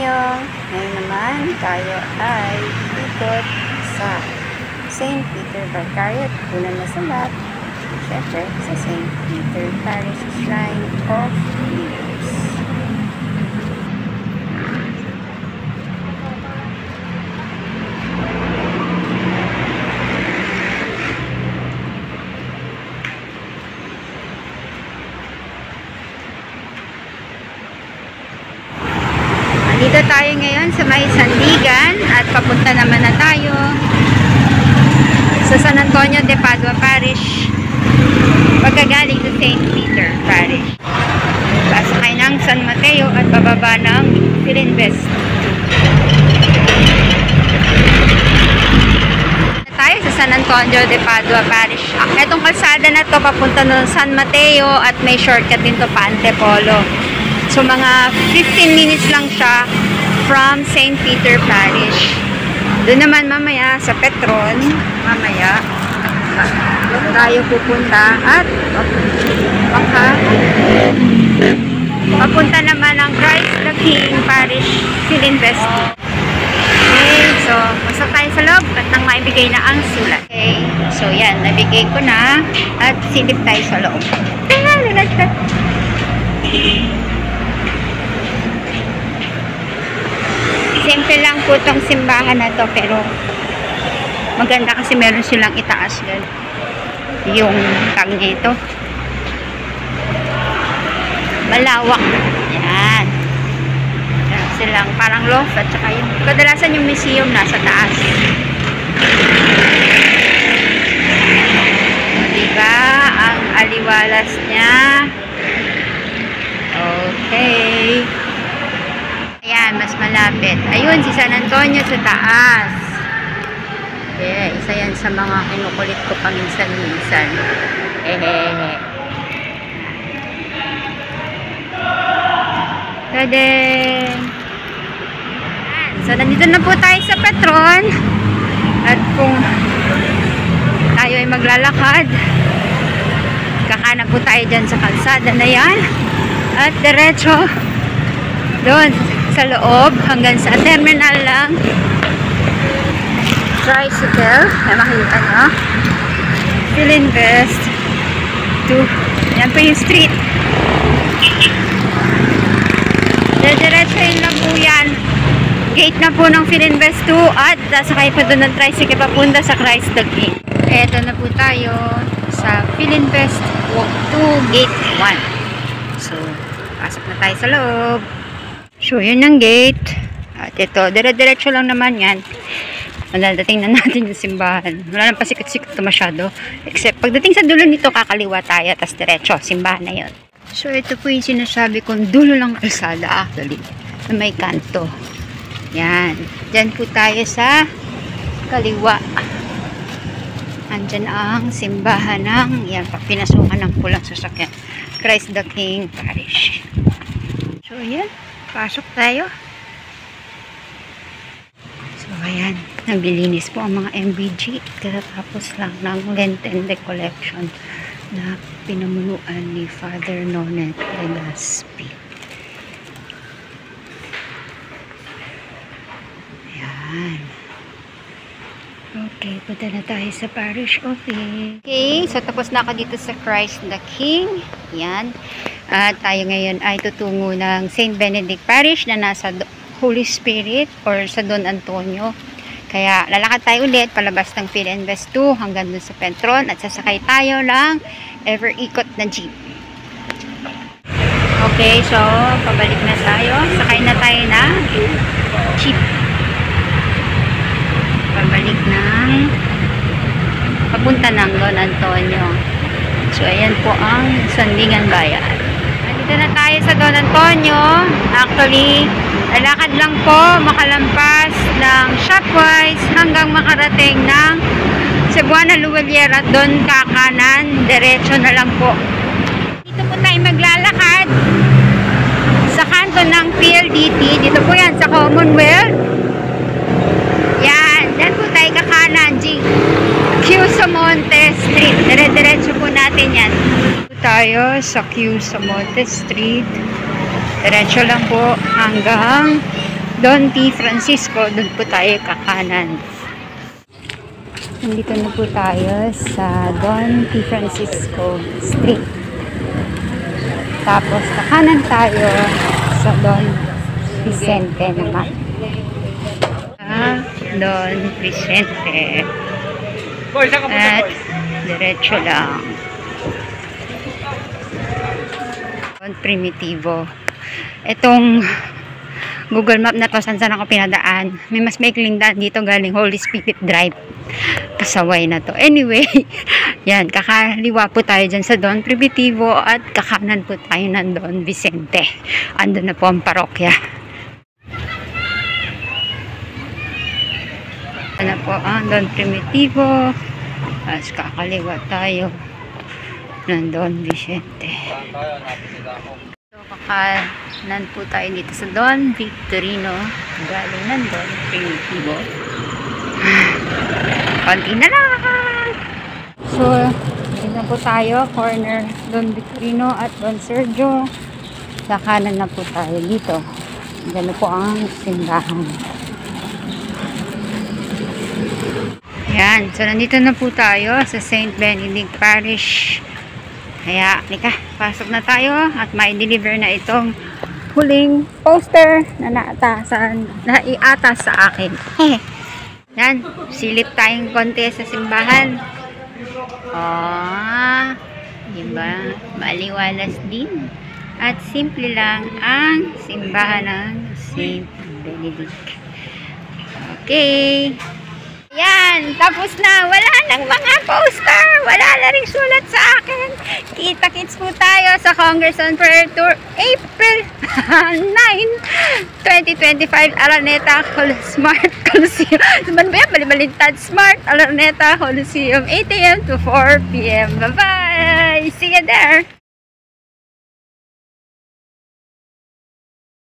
tayo. Ngayon naman tayo ay ikot sa St. Peter Vicariate. Una na sa lahat, syempre sa St. Peter Parish Shrine of Leaders. Dito tayo ngayon sa may Sandigan at papunta naman na tayo sa San Antonio de Padua Parish pagkagaling sa St. Peter Parish. Sasakay ng San Mateo at bababa ng Philinvest. Tayo sa San Antonio de Padua Parish. Itong kalsada na to papunta ng San Mateo at may shortcut din to pa Antipolo. So, mga 15 minutes lang siya from St. Peter Parish. Doon naman mamaya sa Petron, mamaya tayo pupunta at papunta naman ng Christ the King Parish Philinvest. Okay, so pasok tayo sa loob at nang maibigay na ang sulat. Okay, so yan, nabigay ko na at silip tayo sa loob. Simple lang po itong simbahan na to, pero maganda kasi meron silang itaas yan. Yung tag nito. Malawak. Yan. Meron silang parang loft at saka yung kadalasan yung museum nasa taas. Diba? Ang aliwalas niya. Okay. Ayan, mas malapit. Ayun, si San Antonio sa taas. Yeah, isa yan sa mga kinukulit ko paminsan-minsan. Hehehe. Tadeng! So, nandito na po tayo sa Petron. At kung tayo ay maglalakad, kakanan po tayo dyan sa kalsada na yan. At diretso doon sa loob hanggang sa terminal lang tricycle. Ay, makikita nyo Philinvest to yan po yung street. Diretso lang po yan, gate na po ng Philinvest 2 at sakay pa doon ng tricycle papunta sa Christ the King. Eto na po tayo sa Philinvest Walk 2 Gate 1. So pasok na tayo sa loob. So, yun ang gate. At ito, dire-diretso lang naman yan. Maladating na natin yung simbahan. Wala nang pasikot-sikot ito masyado. Except, pagdating sa dulo nito, kakaliwa tayo. Tapos diretso, simbahan na yun. So, ito po yung sinasabi kong dulo ng kalsada actually. Na may kanto. Yan. Diyan po tayo sa kaliwa. Andyan ang simbahan ng, yan, pinasukan ng pulang sasakyan. Christ the King Parish. So, yan. Pasok tayo. So, ayan. Naglilinis po ang mga MBG. Katatapos lang ng Lenten Recollection na pinamunuan ni Father Nonet Legaspi. Ayan. Okay, punta na tayo sa parish office. Okay, so tapos na ako dito sa Christ the King. Ayan. At tayo ngayon ay tutungo ng St. Benedict Parish na nasa Holy Spirit or sa Don Antonio. Kaya lalakad tayo ulit palabas ng Philinvest 2 hanggang dun sa Petron at sasakay tayo ng ever ikot na jeep. Okay, so pabalik na tayo. Sakay na tayo ng jeep. Pabalik ng papunta ng Don Antonio. So ayan po ang Sandigan Bayan. Dito na tayo sa Don Antonio. Actually, lalakad lang po makalampas ng Shopwise hanggang makarating ng Cebuana Luwaliera. Doon kakanan, diretso na lang po. Dito po tayo maglalakad sa kanto ng PLDT. Dito po yan sa Commonwealth. Yan, dyan po tayo kakanan. Quiusamonte Street. Dire-diretso po natin yan. Tayo sa Quiusamonte Street. Diretso lang po hanggang Don P. Francisco, doon po tayo kakanan. Nandito na po tayo sa Don P. Francisco Street. Tapos kakanan tayo sa Don Vicente naman. Don Vicente. At diretso lang. Don Primitivo. Itong Google Map na to, saan ako pinadaan. May mas maikling daan dito galing Holy Spirit Drive. Pasaway na to. Anyway, yan, kakaliwa po tayo dyan sa Don Primitivo at kakanan po tayo ng Don Vicente. Ando na po ang parokya. Ano po ang Don Primitivo. Tapos kakaliwa tayo ng Don Vicente. So, kakanan po tayo dito sa Don Victorino. Galing ng Don Primitivo. Konti na lang. So, dito po tayo. Corner Don Victorino at Don Sergio. Sa kanan na po tayo dito. Diyan po ang simbahan. Yan. So, nandito na po tayo sa St. Benedict Parish. Kaya, nika, pasok na tayo at may deliver na itong huling poster na naiatas sa akin. Yan, silip tayong konti sa simbahan. Diba? Maliwalas din. At simple lang ang simbahan ng St. Benedict. Okay. Yan, tapos na. Wala nang mga poster. Wala na rin sulat sa akin. Kita-kits po tayo sa Congress on Prayer Tour April 9, 2025 Araneta Smart Coliseum. Saban ba yan? Balibalintad Smart Araneta Coliseum 8 AM to 4 PM. Bye-bye! See you there!